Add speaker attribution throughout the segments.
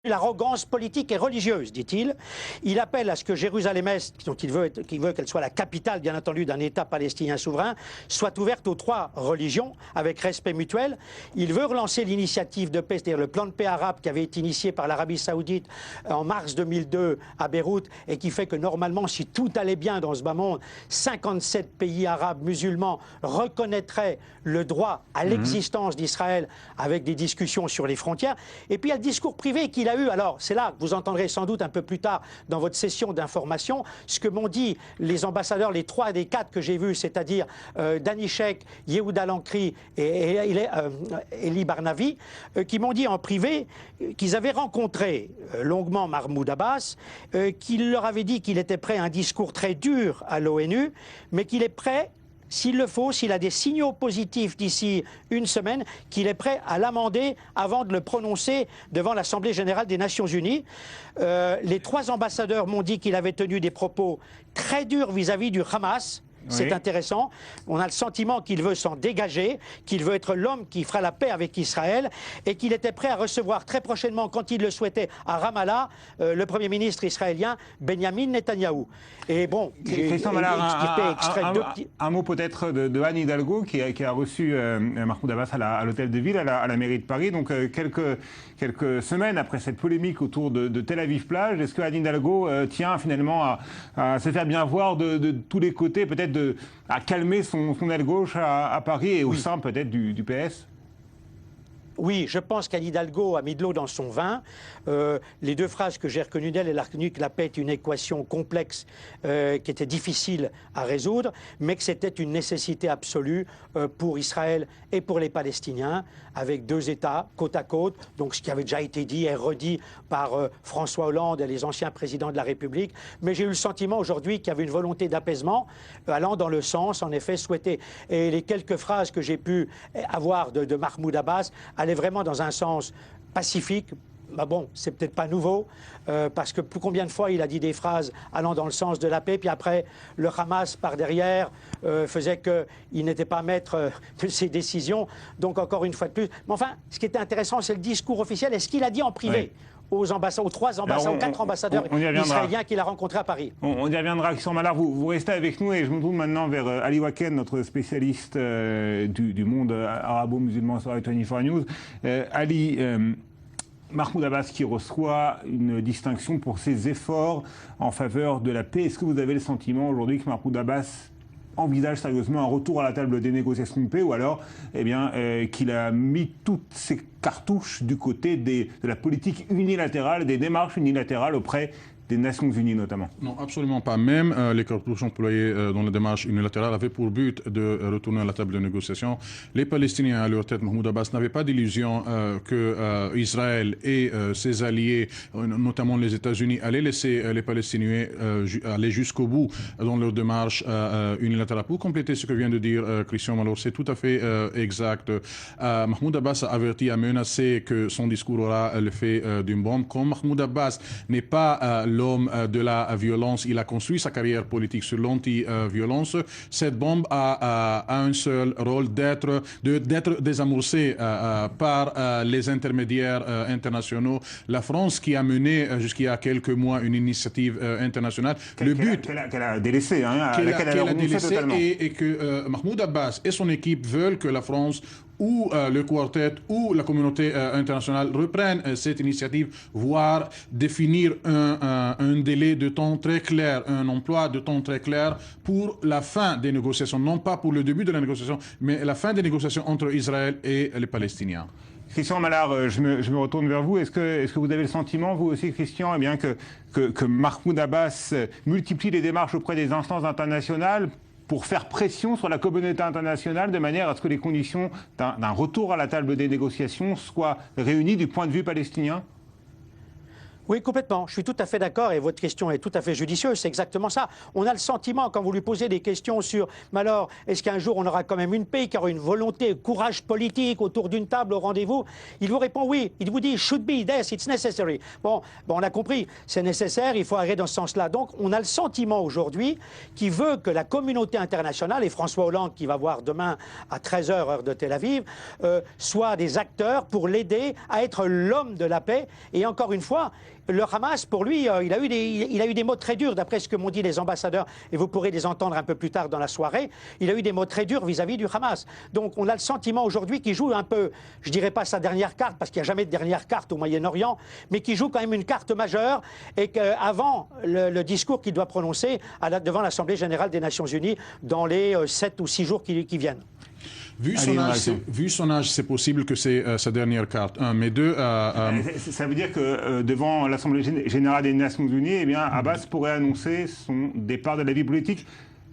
Speaker 1: l'arrogance politique et religieuse, dit-il. Il appelle à ce que Jérusalem-Est, dont il veut qu'elle soit la capitale, bien entendu, d'un État palestinien souverain, soit ouverte aux trois religions, avec respect mutuel. Il veut relancer l'initiative de paix, c'est-à-dire le plan de paix arabe qui avait été initié par l'Arabie Saoudite en mars 2002 à Beyrouth, et qui fait que normalement, si tout allait bien dans ce bas monde, 57 pays arabes musulmans reconnaîtraient le droit à l'existence d'Israël avec des discussions sur les frontières. Et puis il y a le discours privé qu'il a eu. Alors c'est là que vous entendrez sans doute un peu plus tard dans votre session d'information ce que m'ont dit les ambassadeurs, les 3 des 4 que j'ai vus, c'est-à-dire Danishek, Yehuda Lankri et Eli Barnavi, qui m'ont dit en privé qu'ils avaient rencontré longuement Mahmoud Abbas, qu'il leur avait dit qu'il était prêt à un discours très dur à l'ONU, mais qu'il est prêt, s'il le faut, s'il a des signaux positifs d'ici une semaine, qu'il est prêt à l'amender avant de le prononcer devant l'Assemblée générale des Nations Unies. Les 3 ambassadeurs m'ont dit qu'il avait tenu des propos très durs vis-à-vis du Hamas. C'est intéressant. On a le sentiment qu'il veut s'en dégager, qu'il veut être l'homme qui fera la paix avec Israël et qu'il était prêt à recevoir très prochainement, quand il le souhaitait, à Ramallah, le Premier ministre israélien Benjamin Netanyahou. Et bon,
Speaker 2: Christian Mallard, un mot peut-être de Anne Hidalgo qui a reçu Mahmoud Abbas à l'hôtel de ville, à la mairie de Paris. Donc quelques semaines après cette polémique autour de Tel Aviv-Plage, est-ce que Anne Hidalgo tient finalement à se faire bien voir de tous les côtés, peut-être à calmer son aile gauche à Paris et au sein peut-être du PS?
Speaker 1: Oui, je pense qu'Anne Hidalgo a mis de l'eau dans son vin. Les 2 phrases que j'ai reconnues d'elle, elle a reconnu que la paix est une équation complexe qui était difficile à résoudre, mais que c'était une nécessité absolue pour Israël et pour les Palestiniens, avec 2 États côte à côte. Donc ce qui avait déjà été dit et redit par François Hollande et les anciens présidents de la République. Mais j'ai eu le sentiment aujourd'hui qu'il y avait une volonté d'apaisement allant dans le sens, en effet, souhaité. Et les quelques phrases que j'ai pu avoir de Mahmoud Abbas allaient vraiment dans un sens pacifique. Bah bon, c'est peut-être pas nouveau, parce que combien de fois il a dit des phrases allant dans le sens de la paix, puis après, le Hamas, par derrière, faisait qu'il n'était pas maître de ses décisions. Donc, encore une fois de plus. Mais enfin, ce qui était intéressant, c'est le discours officiel et ce qu'il a dit en privé. Aux 3 ambassadeurs, aux 4 ambassadeurs israéliens qu'il a rencontrés à Paris.
Speaker 2: On y reviendra. Christian Mallard, vous restez avec nous et je me tourne maintenant vers Ali Waken, notre spécialiste du monde arabo-musulman sur 24 News. Ali, Mahmoud Abbas qui reçoit une distinction pour ses efforts en faveur de la paix. Est-ce que vous avez le sentiment aujourd'hui que Mahmoud Abbas envisage sérieusement un retour à la table des négociations de paix, ou alors qu'il a mis toutes ses cartouches du côté de la politique unilatérale, des démarches unilatérales auprès des Nations Unies notamment?
Speaker 3: Non, absolument pas. Même les cartouches employées dans la démarche unilatérale avaient pour but de retourner à la table de négociation. Les Palestiniens, à leur tête, Mahmoud Abbas, n'avaient pas d'illusion que Israël et ses alliés, notamment les États-Unis, allaient laisser les Palestiniens aller jusqu'au bout dans leur démarche unilatérale. Pour compléter ce que vient de dire Christian Mallard, c'est tout à fait exact. Mahmoud Abbas a averti, a menacé que son discours aura l'effet d'une bombe. Comme Mahmoud Abbas n'est pas l'homme de la violence, il a construit sa carrière politique sur l'anti-violence. Cette bombe a un seul rôle, d'être désamorcée par les intermédiaires internationaux. La France qui a mené jusqu'il y a quelques mois une initiative internationale. Le but
Speaker 2: qu'elle a délaissé,
Speaker 3: qu'elle a délaissé et que Mahmoud Abbas et son équipe veulent que la France ou le quartet ou la communauté internationale reprennent cette initiative, voire définir un délai de temps très clair, un emploi de temps très clair pour la fin des négociations, non pas pour le début de la négociation, mais la fin des négociations entre Israël et les Palestiniens.
Speaker 2: Christian Mallard, je me retourne vers vous. Est-ce que vous avez le sentiment, vous aussi, Christian, que Mahmoud Abbas multiplie les démarches auprès des instances internationales pour faire pression sur la communauté internationale de manière à ce que les conditions d'un retour à la table des négociations soient réunies du point de vue palestinien?
Speaker 1: Oui, complètement. Je suis tout à fait d'accord et votre question est tout à fait judicieuse. C'est exactement ça. On a le sentiment, quand vous lui posez des questions sur « Mais alors, est-ce qu'un jour on aura quand même une paix, qu'il y aura une volonté, courage politique autour d'une table au rendez-vous ?» Il vous répond oui. Il vous dit « Should be, yes, it's necessary ». Bon, on a compris. C'est nécessaire, il faut arriver dans ce sens-là. Donc, on a le sentiment aujourd'hui qu'il veut que la communauté internationale, et François Hollande, qui va voir demain à 13h, heure de Tel Aviv, soient des acteurs pour l'aider à être l'homme de la paix. Et encore une fois, le Hamas, pour lui, il a eu des mots très durs, d'après ce que m'ont dit les ambassadeurs, et vous pourrez les entendre un peu plus tard dans la soirée. Il a eu des mots très durs vis-à-vis du Hamas. Donc on a le sentiment aujourd'hui qu'il joue un peu, je dirais pas sa dernière carte, parce qu'il n'y a jamais de dernière carte au Moyen-Orient, mais qu'il joue quand même une carte majeure, et qu'avant le discours qu'il doit prononcer devant l'Assemblée générale des Nations Unies dans les 7 ou 6 jours qui viennent.
Speaker 3: Vu son âge, c'est possible que c'est sa dernière carte. Un, mais deux...
Speaker 2: Ça veut dire que devant l'Assemblée générale des Nations Unies, eh bien, Abbas pourrait annoncer son départ de la vie politique,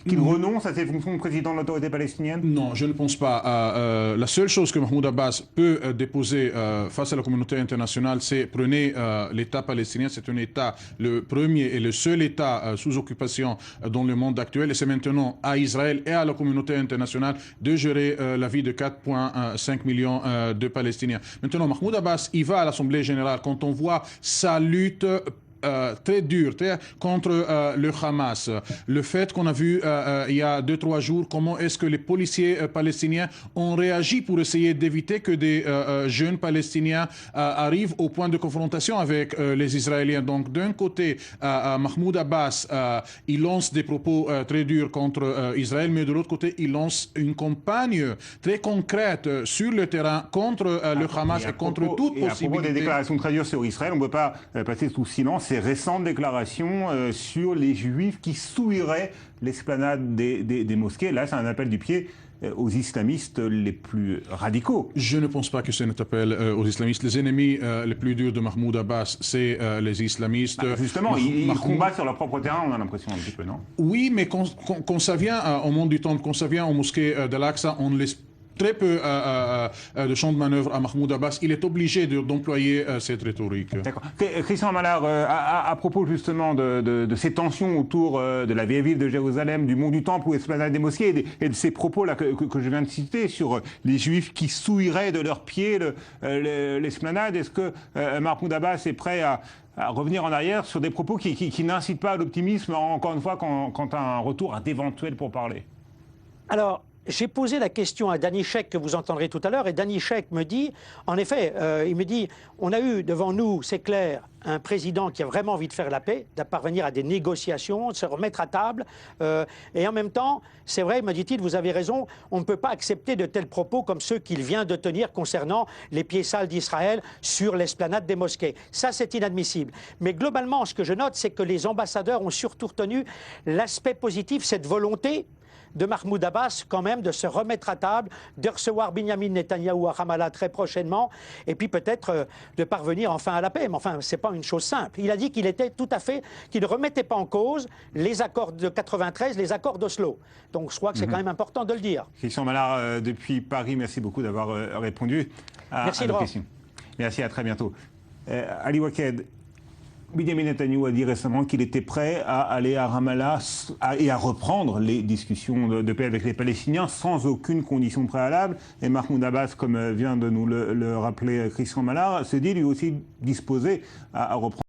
Speaker 2: qu'il renonce à ses fonctions de président de l'autorité palestinienne?
Speaker 3: Non, je ne pense pas. La seule chose que Mahmoud Abbas peut déposer face à la communauté internationale, c'est prenez l'État palestinien, c'est un État, le premier et le seul État sous occupation dans le monde actuel, et c'est maintenant à Israël et à la communauté internationale de gérer la vie de 4,5 millions de Palestiniens. Maintenant, Mahmoud Abbas, il va à l'Assemblée générale quand on voit sa lutte très dur contre le Hamas. Le fait qu'on a vu il y a 2-3 jours comment est-ce que les policiers palestiniens ont réagi pour essayer d'éviter que des jeunes Palestiniens arrivent au point de confrontation avec les Israéliens. Donc d'un côté, Mahmoud Abbas, il lance des propos très durs contre Israël, mais de l'autre côté, il lance une campagne très concrète sur le terrain contre le Hamas et contre toute possibilité.
Speaker 2: À propos des déclarations très dures sur Israël, on ne peut pas passer sous silence ces récentes déclarations sur les Juifs qui souilleraient l'esplanade des mosquées. Là, c'est un appel du pied aux islamistes les plus radicaux.
Speaker 3: Je ne pense pas que c'est un appel aux islamistes. Les ennemis les plus durs de Mahmoud Abbas, c'est les islamistes.
Speaker 2: Justement, ils combattent sur leur propre terrain, on a l'impression un petit peu, non?
Speaker 3: Oui, mais quand ça vient au monde du Temple, quand ça vient aux mosquées d'Al-Aqsa, on laisse très peu de champ de manœuvre à Mahmoud Abbas. Il est obligé d'employer cette rhétorique.
Speaker 2: D'accord. Christian Mallard, à propos justement de ces tensions autour de la vieille ville de Jérusalem, du mont du Temple ou esplanade des mosquées, et de ces propos-là que je viens de citer sur les Juifs qui souilleraient de leurs pieds l'esplanade, est-ce que Mahmoud Abbas est prêt à revenir en arrière sur des propos qui n'incitent pas à l'optimisme, encore une fois, quant à un retour à d'éventuels pourparlers?
Speaker 1: Alors, j'ai posé la question à Danishek, que vous entendrez tout à l'heure, et Danishek me dit, en effet, il me dit, on a eu devant nous, c'est clair, un président qui a vraiment envie de faire la paix, de parvenir à des négociations, de se remettre à table, et en même temps, c'est vrai, me dit-il, vous avez raison, on ne peut pas accepter de tels propos comme ceux qu'il vient de tenir concernant les pieds sales d'Israël sur l'esplanade des mosquées. Ça, c'est inadmissible. Mais globalement, ce que je note, c'est que les ambassadeurs ont surtout retenu l'aspect positif, cette volonté de Mahmoud Abbas, quand même, de se remettre à table, de recevoir Binyamin Netanyahou à Ramallah très prochainement, et puis peut-être de parvenir enfin à la paix. Mais enfin, ce n'est pas une chose simple. Il a dit qu'il était tout à fait, qu'il ne remettait pas en cause les accords de 93, les accords d'Oslo. Donc je crois que c'est quand même important de le dire.
Speaker 2: Christian Mallard, depuis Paris, merci beaucoup d'avoir répondu à nos questions. Merci, à très bientôt. Ali Waked, Binyamin Netanyahou a dit récemment qu'il était prêt à aller à Ramallah et à reprendre les discussions de paix avec les Palestiniens sans aucune condition préalable. Et Mahmoud Abbas, comme vient de nous le rappeler Christian Mallard, se dit lui aussi disposé à reprendre